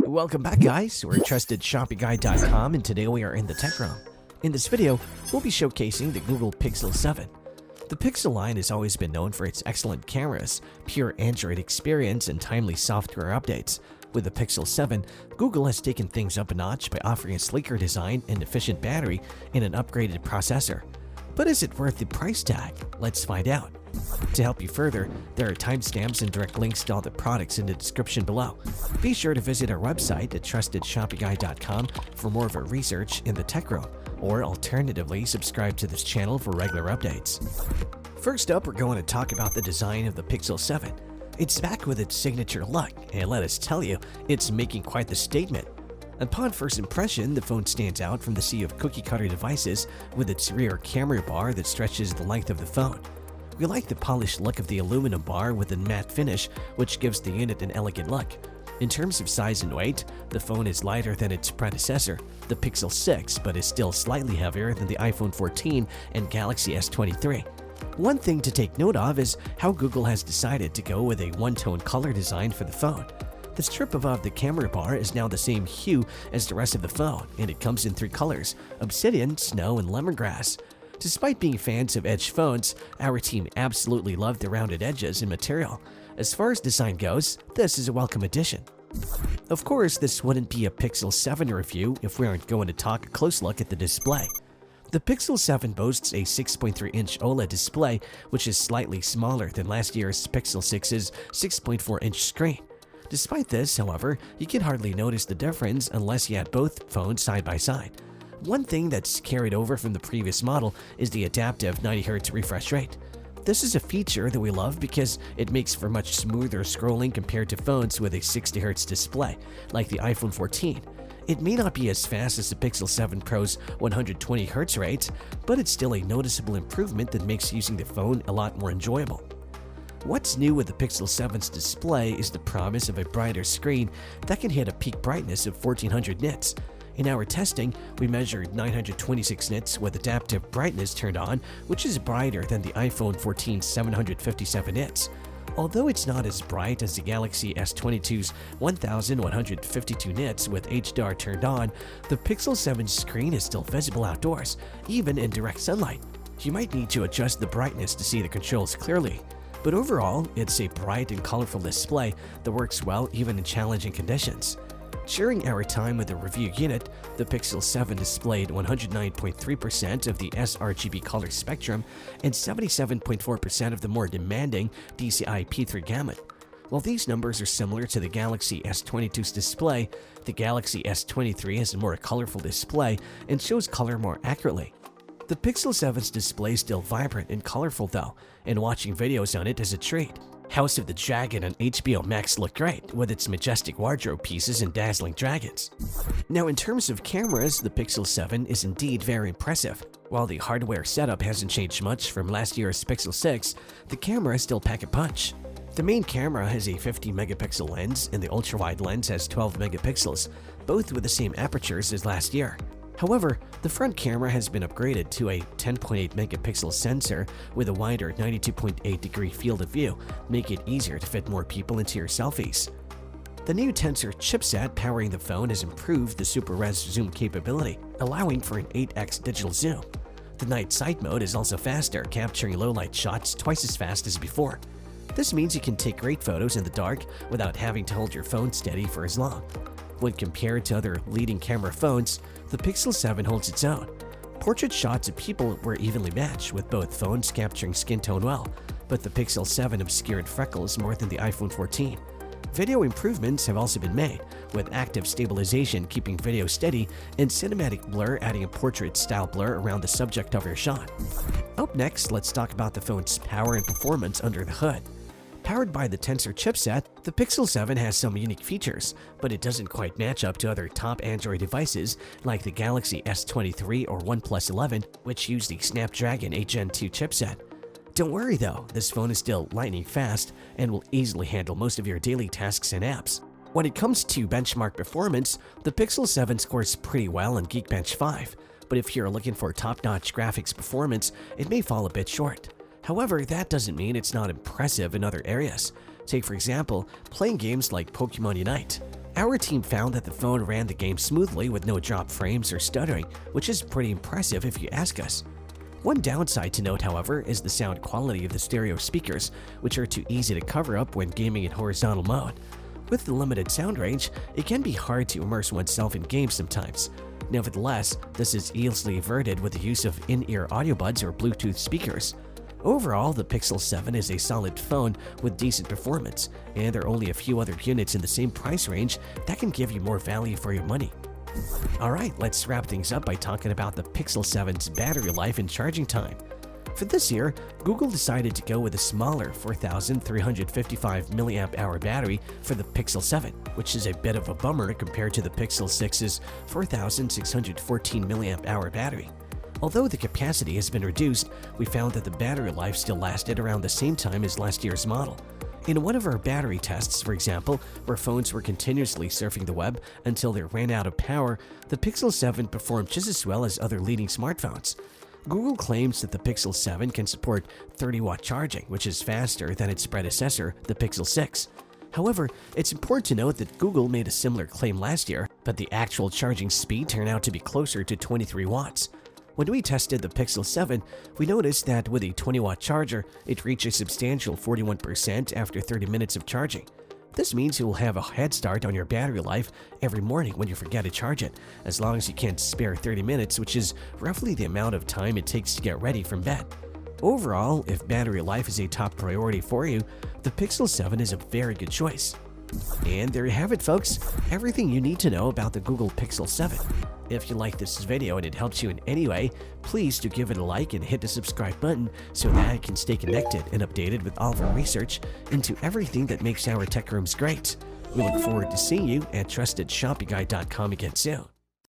Welcome back, guys. We're TrustedShoppingGuide.com, and today we are in the tech realm. In this video, we'll be showcasing the Google Pixel 7. The Pixel line has always been known for its excellent cameras, pure Android experience, and timely software updates. With the Pixel 7, Google has taken things up a notch by offering a sleeker design, an efficient battery, and an upgraded processor. But is it worth the price tag? Let's find out. To help you further, there are timestamps and direct links to all the products in the description below. Be sure to visit our website at TrustedShoppingGuide.com for more of our research in the tech realm, or alternatively, subscribe to this channel for regular updates. First up, we're going to talk about the design of the Pixel 7. It's back with its signature look, and let us tell you, it's making quite the statement. Upon first impression, the phone stands out from the sea of cookie-cutter devices with its rear camera bar that stretches the length of the phone. We like the polished look of the aluminum bar with a matte finish, which gives the unit an elegant look. In terms of size and weight, the phone is lighter than its predecessor, the Pixel 6, but is still slightly heavier than the iPhone 14 and Galaxy S23. One thing to take note of is how Google has decided to go with a one-tone color design for the phone. The strip above the camera bar is now the same hue as the rest of the phone, and it comes in three colors: obsidian, snow, and lemongrass. Despite being fans of edge phones, our team absolutely loved the rounded edges and material. As far as design goes, this is a welcome addition. Of course, this wouldn't be a Pixel 7 review if we aren't going to talk a close look at the display. The Pixel 7 boasts a 6.3-inch OLED display, which is slightly smaller than last year's Pixel 6's 6.4-inch screen. Despite this, however, you can hardly notice the difference unless you had both phones side by side. One thing that's carried over from the previous model is the adaptive 90Hz refresh rate. This is a feature that we love because it makes for much smoother scrolling compared to phones with a 60Hz display, like the iPhone 14. It may not be as fast as the Pixel 7 Pro's 120Hz rate, but it's still a noticeable improvement that makes using the phone a lot more enjoyable. What's new with the Pixel 7's display is the promise of a brighter screen that can hit a peak brightness of 1400 nits. In our testing, we measured 926 nits with adaptive brightness turned on, which is brighter than the iPhone 14's 757 nits. Although it's not as bright as the Galaxy S22's 1152 nits with HDR turned on, the Pixel 7's screen is still visible outdoors, even in direct sunlight. You might need to adjust the brightness to see the controls clearly. But overall, it's a bright and colorful display that works well even in challenging conditions. During our time with the review unit, the Pixel 7 displayed 109.3% of the sRGB color spectrum and 77.4% of the more demanding DCI P3 gamut. While these numbers are similar to the Galaxy S22's display, the Galaxy S23 has a more colorful display and shows color more accurately. The Pixel 7's display is still vibrant and colorful though, and watching videos on it is a treat. House of the Dragon on HBO Max look great, with its majestic wardrobe pieces and dazzling dragons. Now in terms of cameras, the Pixel 7 is indeed very impressive. While the hardware setup hasn't changed much from last year's Pixel 6, the cameras still pack a punch. The main camera has a 50-megapixel lens, and the ultra-wide lens has 12 megapixels, both with the same apertures as last year. However, the front camera has been upgraded to a 10.8 megapixel sensor with a wider 92.8-degree field of view, making it easier to fit more people into your selfies. The new Tensor chipset powering the phone has improved the super res zoom capability, allowing for an 8x digital zoom. The night sight mode is also faster, capturing low-light shots twice as fast as before. This means you can take great photos in the dark without having to hold your phone steady for as long. When compared to other leading camera phones, the Pixel 7 holds its own. Portrait shots of people were evenly matched, with both phones capturing skin tone well, but the Pixel 7 obscured freckles more than the iPhone 14. Video improvements have also been made, with active stabilization keeping video steady and cinematic blur adding a portrait-style blur around the subject of your shot. Up next, let's talk about the phone's power and performance under the hood. Powered by the Tensor chipset, the Pixel 7 has some unique features, but it doesn't quite match up to other top Android devices like the Galaxy S23 or OnePlus 11, which use the Snapdragon 8 Gen 2 chipset. Don't worry though, this phone is still lightning fast and will easily handle most of your daily tasks and apps. When it comes to benchmark performance, the Pixel 7 scores pretty well on Geekbench 5, but if you're looking for top-notch graphics performance, it may fall a bit short. However, that doesn't mean it's not impressive in other areas. Take for example, playing games like Pokemon Unite. Our team found that the phone ran the game smoothly with no drop frames or stuttering, which is pretty impressive if you ask us. One downside to note, however, is the sound quality of the stereo speakers, which are too easy to cover up when gaming in horizontal mode. With the limited sound range, it can be hard to immerse oneself in games sometimes. Nevertheless, this is easily averted with the use of in-ear audio buds or Bluetooth speakers. Overall, the Pixel 7 is a solid phone with decent performance, and there are only a few other units in the same price range that can give you more value for your money. Alright, let's wrap things up by talking about the Pixel 7's battery life and charging time. For this year, Google decided to go with a smaller 4,355 mAh battery for the Pixel 7, which is a bit of a bummer compared to the Pixel 6's 4,614 mAh battery. Although the capacity has been reduced, we found that the battery life still lasted around the same time as last year's model. In one of our battery tests, for example, where phones were continuously surfing the web until they ran out of power, the Pixel 7 performed just as well as other leading smartphones. Google claims that the Pixel 7 can support 30-watt charging, which is faster than its predecessor, the Pixel 6. However, it's important to note that Google made a similar claim last year, but the actual charging speed turned out to be closer to 23 watts. When we tested the Pixel 7, we noticed that with a 20-watt charger, it reached a substantial 41% after 30 minutes of charging. This means you will have a head start on your battery life every morning when you forget to charge it, as long as you can't spare 30 minutes, which is roughly the amount of time it takes to get ready from bed. Overall, if battery life is a top priority for you, the Pixel 7 is a very good choice. And there you have it, folks, everything you need to know about the Google Pixel 7. If you like this video and it helps you in any way, please do give it a like and hit the subscribe button so that I can stay connected and updated with all of our research into everything that makes our tech rooms great. We look forward to seeing you at TrustedShoppingGuide.com again soon.